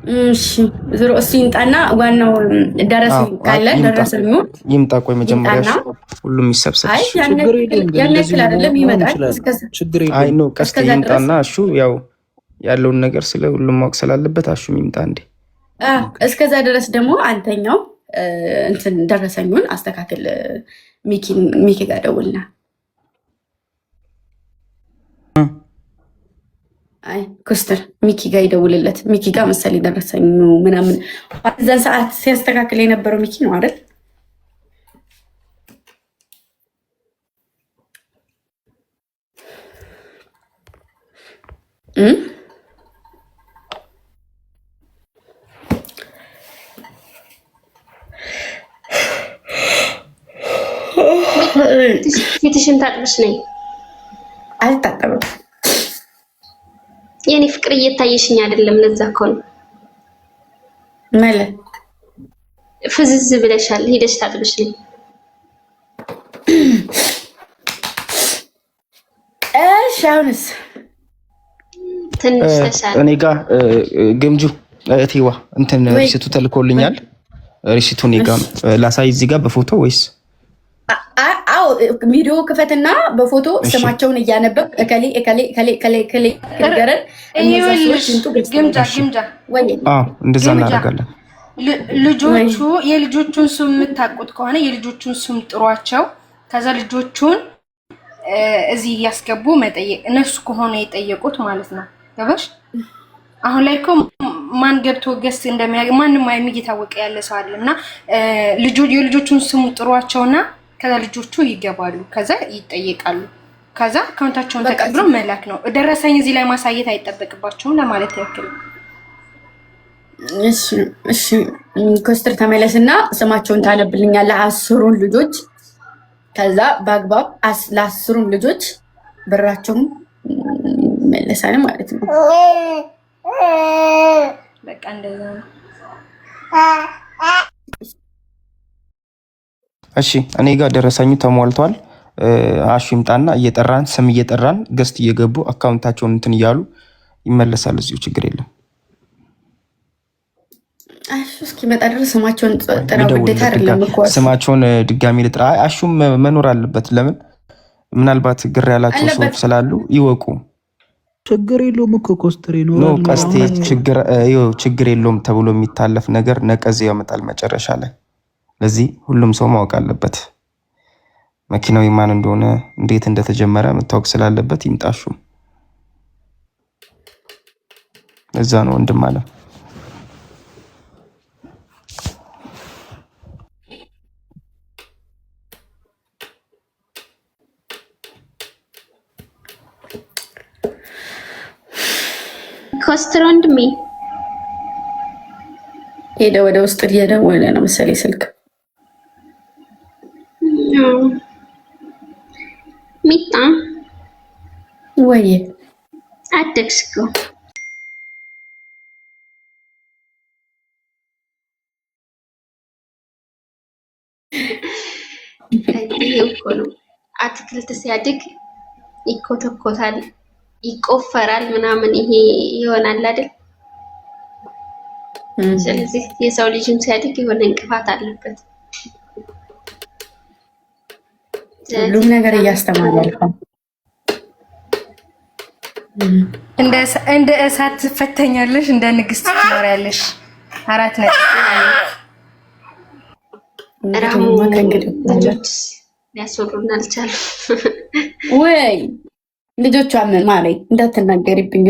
እሺ ዝሮ እሱ ይምጣና ዋናው ደረሰ ካለ ደረሰኙ ይምጣ። ቆይ መጀመሪያ ሁሉም ይሰብሰብ። አይ ያነክል አይደለም ይመጣል። አይ ነው ቀስተ ይምጣና እሱ ያው ያለውን ነገር ስለ ሁሉም ማወቅ ስላለበት አሹም ይምጣ እንዴ። እስከዛ ድረስ ደግሞ አንተኛው እንትን ደረሰኙን አስተካክል። ሚኪ ጋር ደውልና አይ ኮስተር ሚኪ ጋር ይደውልለት። ሚኪ ጋር መሰለኝ ደረሰኙ ምናምን በዛን ሰዓት ሲያስተካክል የነበረው ሚኪ ነው አይደል? ፊትሽን ታጥብሽ ነይ። አልታጠብም የኔ ፍቅር እየታየሽኝ አይደለም። ለዛ እኮ ነው ማለት ፍዝዝ ብለሻል። ሄደሽ ታጥብሽ ነይ። እሺ አሁንስ ትንሽ ተሻለ። እኔ ጋር ግምጁ እቴዋ እንትን ሪሲቱ ተልኮልኛል። ሪሲቱ እኔ ጋር ላሳይ እዚህ ጋር በፎቶ ወይስ? አዎ ቪዲዮ ክፈትና በፎቶ ስማቸውን እያነበብ እከሌ እከሌ እከሌ እከሌ እከሌ ነገርን ግምጃ እንደዛ እናደርጋለን። ልጆቹ የልጆቹን ስም የምታውቁት ከሆነ የልጆቹን ስም ጥሯቸው። ከዛ ልጆቹን እዚህ እያስገቡ መጠየቅ እነሱ ከሆነ የጠየቁት ማለት ነው። ገባሽ? አሁን ላይ እኮ ማን ገብቶ ገስ እንደሚያገኝ ማንም እየታወቀ ያለ ሰው አይደለምና የልጆቹን ስም ጥሯቸውና ከዛ ልጆቹ ይገባሉ። ከዛ ይጠየቃሉ። ከዛ አካውንታቸውን ተቀብሎ መላክ ነው። ደረሰኝ እዚህ ላይ ማሳየት አይጠበቅባቸውም ለማለት ያክል። እሺ ኮስተር ተመለስና ስማቸውን ታነብልኛለህ 10ሩን ልጆች። ከዛ በአግባብ ለ10ሩም ልጆች ብራቸውን መለሳለ ማለት ነው። በቃ እንደዛ ነው። እሺ እኔ ጋር ደረሰኙ ተሟልቷል። አሹ ይምጣና እየጠራን ስም እየጠራን ገስት እየገቡ አካውንታቸውን እንትን እያሉ ይመለሳል። እዚሁ ችግር የለም። አሹ እስኪመጣ ድረስ ስማቸውን ጥራው። ግዴታ አይደለም እኮ ስማቸውን ድጋሚ ልጥራ። አሹም መኖር አለበት። ለምን ምናልባት ግር ያላቸው ሰዎች ስላሉ ይወቁ። ችግር የለውም እኮ ኮስተር ነው ነው ቀስቴ ችግር የለውም ተብሎ የሚታለፍ ነገር ነቀዝ ያመጣል መጨረሻ ላይ። ለዚህ ሁሉም ሰው ማወቅ አለበት። መኪናው የማን እንደሆነ እንዴት እንደተጀመረ መታወቅ ስላለበት ይምጣሹ። እዛ ነው ወንድም አለ። ኮስተር ወንድሜ ሄደ ወደ ውስጥ እየደወለ ነው መሰለኝ ስልክ። ሚጣ ወይ አደግሽ እኮ እኮ ነው። አትክልት ሲያድግ ይኮተኮታል፣ ይቆፈራል ምናምን ይሄ ይሆናል አይደል? ስለዚህ የሰው ልጅም ሲያድግ የሆነ እንቅፋት አለበት። ሁሉም ነገር እያስተማረ ነው። እንደ እሳት ትፈተኛለሽ፣ እንደ ንግስት ትኖሪያለሽ። 4 ነጥብ ራሙ ልጆች ሊያስወሩን አልቻሉም። ወይ ልጆቿ ምን ማለት እንዳትናገሪብኝ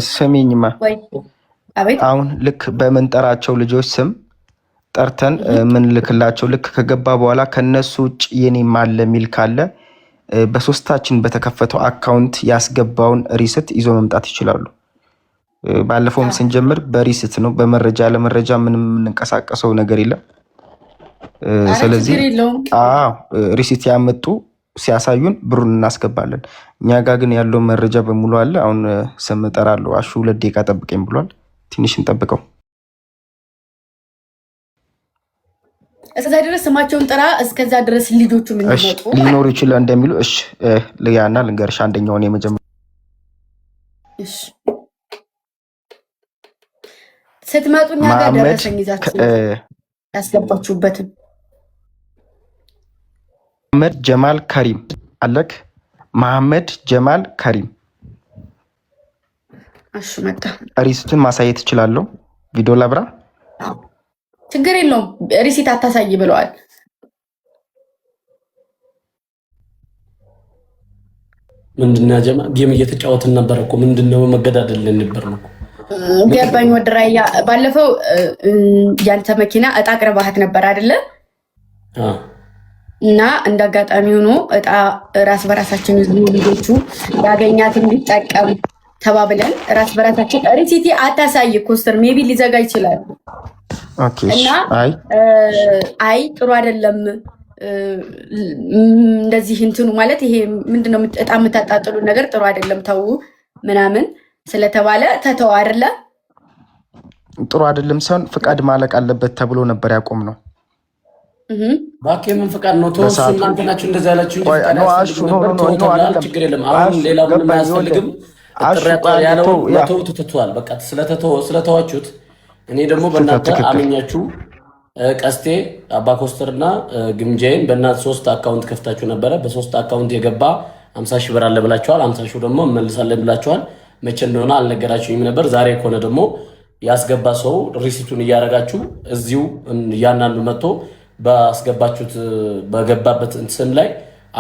ስሚኝማ። አሁን ልክ በምንጠራቸው ልጆች ስም ጠርተን ምን ልክላቸው ልክ ከገባ በኋላ ከነሱ ውጭ የኔም አለ የሚል ካለ በሶስታችን በተከፈተው አካውንት ያስገባውን ሪሲት ይዞ መምጣት ይችላሉ። ባለፈውም ስንጀምር በሪሲት ነው፣ በመረጃ ለመረጃ ምንም እንንቀሳቀሰው ነገር የለም። ስለዚህ ሪሲት ያመጡ ሲያሳዩን ብሩን እናስገባለን። እኛ ጋር ግን ያለው መረጃ በሙሉ አለ። አሁን ስም እጠራለሁ። አሹ 2 ደቂቃ ጠብቀኝ ብሏል። ትንሽ እንጠብቀው። እስከዛ ድረስ ስማቸውን ጥራ። እስከዛ ድረስ ልጆቹ ምን ይመጡ ሊኖር ይችላል እንደሚሉ እሺ ልያና ልንገርሽ። አንደኛውን የመጀመሪያ እሺ ስትመጡ እኛ ጋር ደረሰኝ ይዛችሁ ያስገባችሁበትን መሐመድ ጀማል ከሪም አለክ መሐመድ ጀማል ከሪም እሺ መጣ ሪሲቱን ማሳየት እችላለሁ ቪዲዮ ላብራ ችግር የለውም ሪሲት አታሳይ ብለዋል ምንድነው ጀማ ጌም እየተጫወትን ነበር እኮ ምንድነው መገዳደል ነበር ነው ገባኝ ወድራያ ባለፈው ያንተ መኪና እጣ አቅርባሃት ነበር አይደለ እና እንዳጋጣሚ ሆኖ እጣ ራስ በራሳችን ልጆቹ ያገኛትን ሊጠቀም ተባብለን ራስ በራሳችን ሪሲቲ አታሳይ ኮስተር ሜቢ ሊዘጋ ይችላል ኦኬ እና አይ ጥሩ አይደለም እንደዚህ እንትኑ ማለት ይሄ ምንድነው እጣ የምታጣጥሉ ነገር ጥሩ አይደለም ተው ምናምን ስለተባለ ተተው አይደለ ጥሩ አይደለም ሰውን ፍቃድ ማለቅ አለበት ተብሎ ነበር ያቆም ነው ባኬ ምን ፍቃድ ነው ተወሱ እናንተ ናችሁ እንደዛ ያላችሁ እንጂ ችግር የለም አሁን ሌላ ምንም አያስፈልግም አጥራጣ ያለው ተው ተተቷል በቃ ስለተዋችሁት እኔ ደግሞ በእናንተ አመኛችሁ ቀስቴ አባ ኮስተርና ግምጄን በእናንተ 3 አካውንት ከፍታችሁ ነበር በ3 አካውንት የገባ 50 ሺህ ብር አለ ብላችኋል 50 ሺህ ደግሞ መልሳለን ብላችኋል መቼ እንደሆነ አልነገራችሁኝም ነበር ዛሬ ኮነ ደግሞ ያስገባ ሰው ሪሲቱን ያያረጋችሁ እዚሁ ያናኑ መጥቶ ባስገባችሁት በገባበት እንትን ላይ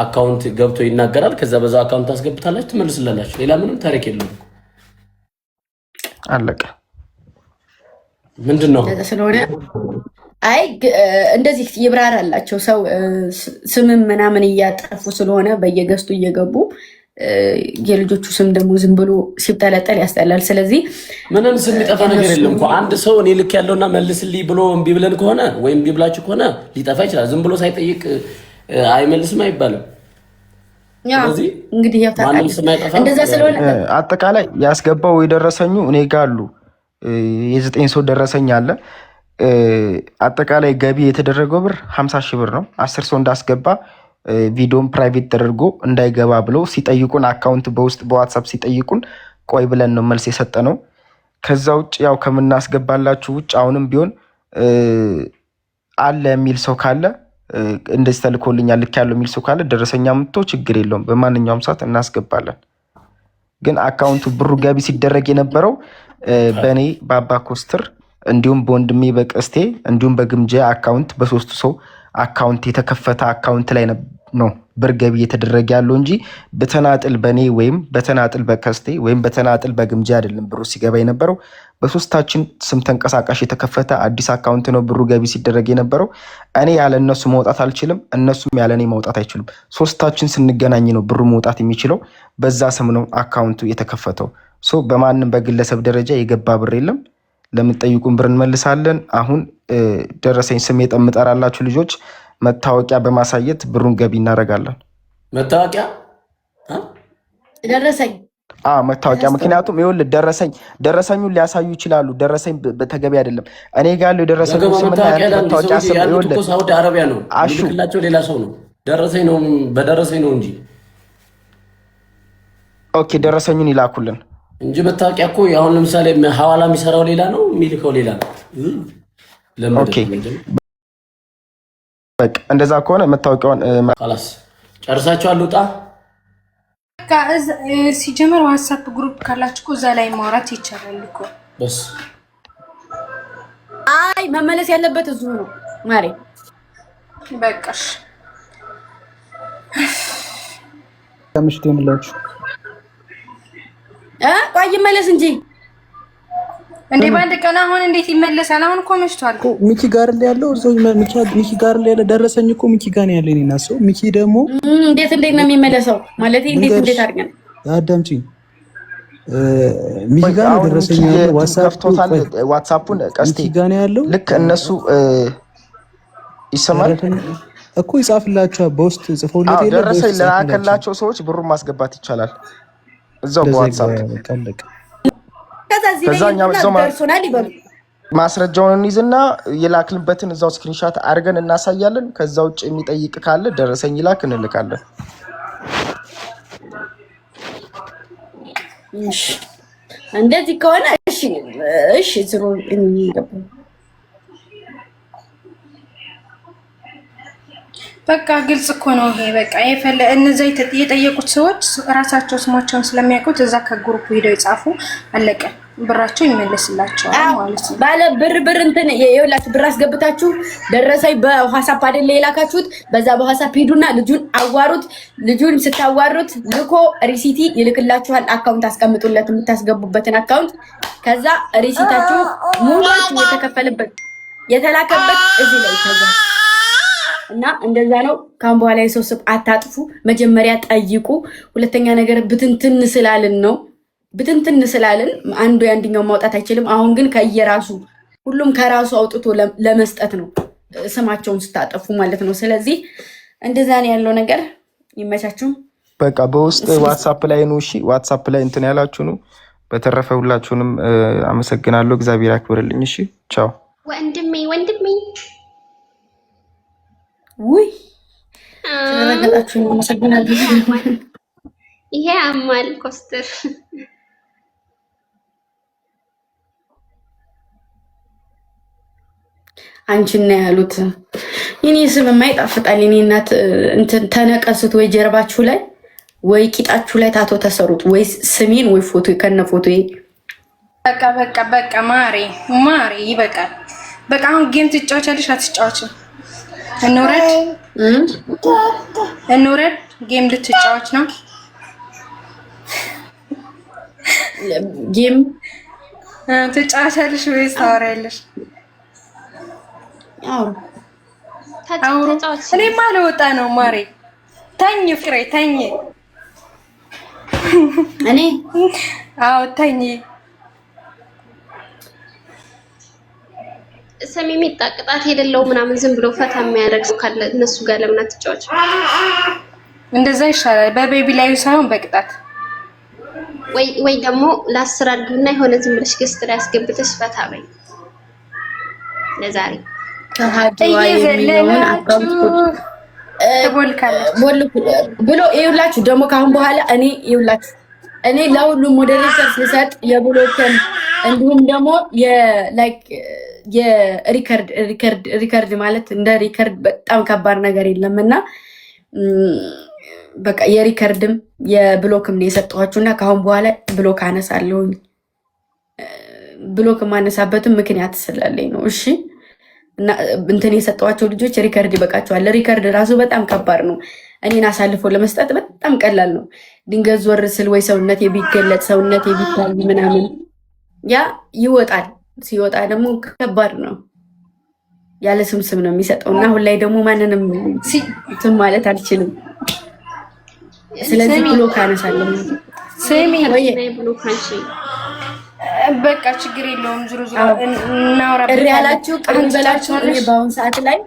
አካውንት ገብቶ ይናገራል ከዛ በዛ አካውንት አስገብታላችሁ ትመልስላላችሁ ሌላ ምንም ታሪክ የለውም አለቀ ምንድነው ስለሆነ አይ እንደዚህ ይብራራላችሁ ሰው ስምም ምናምን እያጠፉ ስለሆነ በየገስቱ እየገቡ የልጆቹ ስም ደግሞ ዝም ብሎ ሲብጠለጠል ያስጠላል ስለዚህ ምንም ስም ይጠፋ ነገር የለም እኮ አንድ ሰው እኔ ልክ ያለውና መልስልኝ ብሎ እምቢ ብለን ከሆነ ወይም እምቢ ብላችሁ ከሆነ ሊጠፋ ይችላል ዝም ብሎ ሳይጠይቅ አይመልስም አይባልም ስለዚህ እንግዲህ እንደዛ ስለሆነ አጠቃላይ ያስገባው የደረሰኙ እኔ ጋር አሉ የ9 ሰው ደረሰኝ አለ አጠቃላይ ገቢ የተደረገው ብር 50 ሺህ ብር ነው 10 ሰው እንዳስገባ ቪዲዮም ፕራይቬት ተደርጎ እንዳይገባ ብለው ሲጠይቁን አካውንት በውስጥ በዋትስአፕ ሲጠይቁን ቆይ ብለን ነው መልስ የሰጠነው ከዛ ውጭ ያው ከምናስገባላችሁ ውጭ አሁንም ቢሆን አለ የሚል ሰው ካለ እንደዚህ ተልኮልኛል ልክ ያለው የሚል ሰው ካለ ደረሰኛ ምጥቶ ችግር የለውም በማንኛውም ሰዓት እናስገባለን ግን አካውንቱ ብሩ ገቢ ሲደረግ የነበረው በኔ ባባ ኮስተር እንዲሁም በወንድሜ በቀስቴ እንዲሁም በግምጄ አካውንት በሶስቱ ሰው አካውንት የተከፈተ አካውንት ላይ ነው ብር ገቢ የተደረገ ያለው እንጂ በተናጥል በኔ ወይም በተናጥል በቀስቴ ወይም በተናጥል በግምጄ አይደለም ብሩ ሲገባ የነበረው በሶስታችን ስም ተንቀሳቃሽ የተከፈተ አዲስ አካውንት ነው ብሩ ገቢ ሲደረግ የነበረው እኔ ያለ እነሱ መውጣት አልችልም እነሱም ያለ እኔ መውጣት አይችሉም ሶስታችን ስንገናኝ ነው ብሩ መውጣት የሚችለው በዛ ስም ነው አካውንቱ የተከፈተው ሶ በማንም በግለሰብ ደረጃ የገባ ብር የለም ለምትጠይቁን ብር እንመልሳለን አሁን ደረሰኝ ስም የጠምጠራላችሁ ልጆች መታወቂያ በማሳየት ብሩን ገቢ እናደርጋለን መታወቂያ ደረሰኝ መታወቂያ ምክንያቱም ይኸውልህ ደረሰኙን ሊያሳዩ ይችላሉ ደረሰኝ በተገቢ አይደለም እኔ ጋር ያለው ደረሰኝ መታወቂያ ስም ይኸውልህ ሳውዲ አረቢያ ነው ልክላቸው ሌላ ሰው ነው ደረሰኝ ነው በደረሰኝ ነው እንጂ ኦኬ ደረሰኙን ይላኩልን እንጂ መታወቂያ እኮ አሁን ለምሳሌ ሐዋላ የሚሰራው ሌላ ነው የሚልከው ሌላ ነው ኦኬ በቃ እንደዛ ከሆነ መታወቂያውን خلاص ጨርሳችኋል ውጣ ሲጀመር ዋትስአፕ ግሩፕ ካላችሁ እዛ ላይ ማውራት ይቻላል እኮ በስ አይ መመለስ ያለበት እዚሁ ነው ማሪ በቃሽ ከምሽቴንላችሁ ቆይ መለስ እንጂ እንዴ ባንድ ቀን አሁን እንዴት ይመለሳል አሁን እኮ መሽቷል ሚኪ ጋር ያለው እዛው ሚኪ ጋር ያለ ደረሰኝ እኮ ሚኪ ጋር ነው ያለኝ እና ሰው ሚኪ ደግሞ እንዴት ነው የሚመለሰው ማለት እንዴት አድርገን አዳምጪኝ ሚኪ ጋር ደረሰኝ ያለው ዋትስአፑን ቀስቲ ሚኪ ጋር ነው ያለው ልክ እነሱ ይሰማል እኮ ይጻፍላችሁ በውስጥ ጽፈውለት ይላል ደረሰኝ ለላከላቸው ሰዎች ብሩን ማስገባት ይቻላል እዛው በዋትስአፕ ቀለቀ ከዛኛው ማስረጃውን እንይዝና የላክልበትን እዛው ስክሪንሻት አድርገን እናሳያለን ከዛ ውጭ የሚጠይቅ ካለ ደረሰኝ ይላክ እንልካለን እንደዚህ ከሆነ እሺ እሺ ዝሮ በቃ ግልጽ እኮ ነው ይሄ። በቃ እነዚያ የጠየቁት ሰዎች ራሳቸው ስማቸውን ስለሚያውቁት እዛ ከግሩፕ ሄደው ይጻፉ፣ አለቀ። ብራቸው ይመለስላቸዋል ማለት ነው። ባለ ብር እንትን የውላችሁ ብር አስገብታችሁ ደረሰኝ በዋትስአፕ አይደለ የላካችሁት? በዛ በዋትስአፕ ሂዱና ልጁን አዋሩት። ልጁን ስታዋሩት ልኮ ሪሲቲ ይልክላችኋል። አካውንት አስቀምጡለት፣ የምታስገቡበትን አካውንት። ከዛ ሪሲታችሁ ሙሉአችሁ የተከፈለበት የተላከበት እዚህ ላይ ይታያል። እና እንደዛ ነው። ካሁን በኋላ የሰው ስም አታጥፉ። መጀመሪያ ጠይቁ። ሁለተኛ ነገር ብትንትን ስላልን ነው። ብትንትን ስላልን አንዱ ያንድኛው ማውጣት አይችልም። አሁን ግን ከየራሱ ሁሉም ከራሱ አውጥቶ ለመስጠት ነው ስማቸውን ስታጠፉ ማለት ነው። ስለዚህ እንደዛ ነው ያለው ነገር። ይመቻችሁ። በቃ በውስጥ ዋትስአፕ ላይ ነው። እሺ ዋትስአፕ ላይ እንትን ያላችሁ ነው። በተረፈ ሁላችሁንም አመሰግናለሁ። እግዚአብሔር ያክብርልኝ። እሺ ቻው ወንድሜ ውይ ስለረገጣችሁ አመሰግናለሁ። ይሄ አማል ኮስተር አንቺና ያሉት የኔ ስም የማይጣፍጣል። የኔ እናት እንትን ተነቀሱት ወይ ጀርባችሁ ላይ ወይ ቂጣችሁ ላይ ታቶ ተሰሩት ወይ ስሜን ወይ ፎቶ ከነ ፎቶ። በቃ ማሬ ይበቃል። በቃ አሁን ጌም ትጫወቻለሽ አትጫወችም? እንውረድ ጌም ልትጫወች ነው? ጌም ትጫወቻለሽ ወይስ ታወሪያለሽ? አውሩ። እኔማ ልወጣ ነው ማሬ። ተኝ ፍቅሬ ተኝ። እኔ ተኝ። ሰሚሚጣ ቅጣት የሌለው ምናምን ዝም ብሎ ፈታ የሚያደርግ ካለ እነሱ ጋር ለምን አትጫወች? እንደዛ ይሻላል። በቤቢ ላይ ሳይሆን በቅጣት ወይ ደግሞ ለ10 አድርጊና የሆነ ዝም ብለሽ ገስት ላይ አስገብተሽ ፈታ በይ። ለዛሬ ብሎ ይኸውላችሁ ደግሞ ካሁን በኋላ እኔ ለሁሉም ሞዴሬተር ስሰጥ የብሎክን እንዲሁም ደግሞ የሪከርድ ማለት እንደ ሪከርድ በጣም ከባድ ነገር የለም እና በቃ የሪከርድም የብሎክም ነው የሰጠኋችሁና ካሁን በኋላ ብሎክ አነሳለሁኝ። ብሎክ የማነሳበትም ምክንያት ስላለኝ ነው። እሺ እና እንትን የሰጠኋቸው ልጆች ሪከርድ ይበቃቸዋል። ሪከርድ ራሱ በጣም ከባድ ነው። እኔን አሳልፎ ለመስጠት በጣም ቀላል ነው። ድንገት ዞር ስል ወይ ሰውነቴ ቢገለጥ ሰውነቴ ቢታይ ምናምን ያ ይወጣል። ሲወጣ ደግሞ ከባድ ነው። ያለ ስም ነው የሚሰጠው እና አሁን ላይ ደግሞ ማንንም ስም ማለት አልችልም። ስለዚህ ብሎክ አነሳለሁ። በቃ ችግር የለውም። ዙሩ እናወራበት ያላችሁ ቀን በላችሁ። እኔ በአሁን ሰዓት ላይ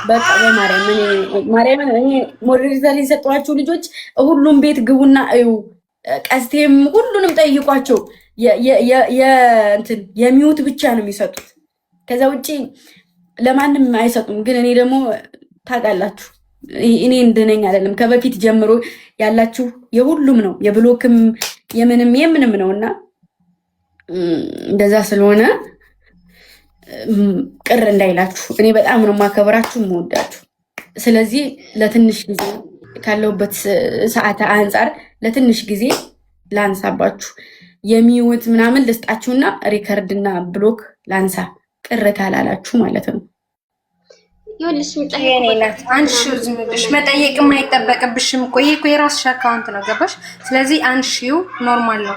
በቃ በማርያም እኔ ሞዴሬተር የሰጧችሁ ልጆች ሁሉም ቤት ግቡና እዩ። ቀስቴም ሁሉንም ጠይቋቸው። የሚውት ብቻ ነው የሚሰጡት። ከዛ ውጪ ለማንም አይሰጡም። ግን እኔ ደግሞ ታውቃላችሁ እኔ እንደነኝ አይደለም ከበፊት ጀምሮ ያላችሁ የሁሉም ነው የብሎክም የምንም ነውና እንደዛ ስለሆነ ቅር እንዳይላችሁ። እኔ በጣም ነው ማከብራችሁ የምወዳችሁ። ስለዚህ ለትንሽ ጊዜ ካለውበት ሰዓት አንፃር ለትንሽ ጊዜ ላንሳባችሁ። የሚውት ምናምን ልስጣችሁና ሪከርድና ብሎክ ላንሳ ቅር ካላላችሁ ማለት ነው። አንሺው ዝም ብለሽ መጠየቅም አይጠበቅብሽም። ቆይ የራስሽ አካውንት ነው ገባሽ? ስለዚህ አንሺው ኖርማል ነው።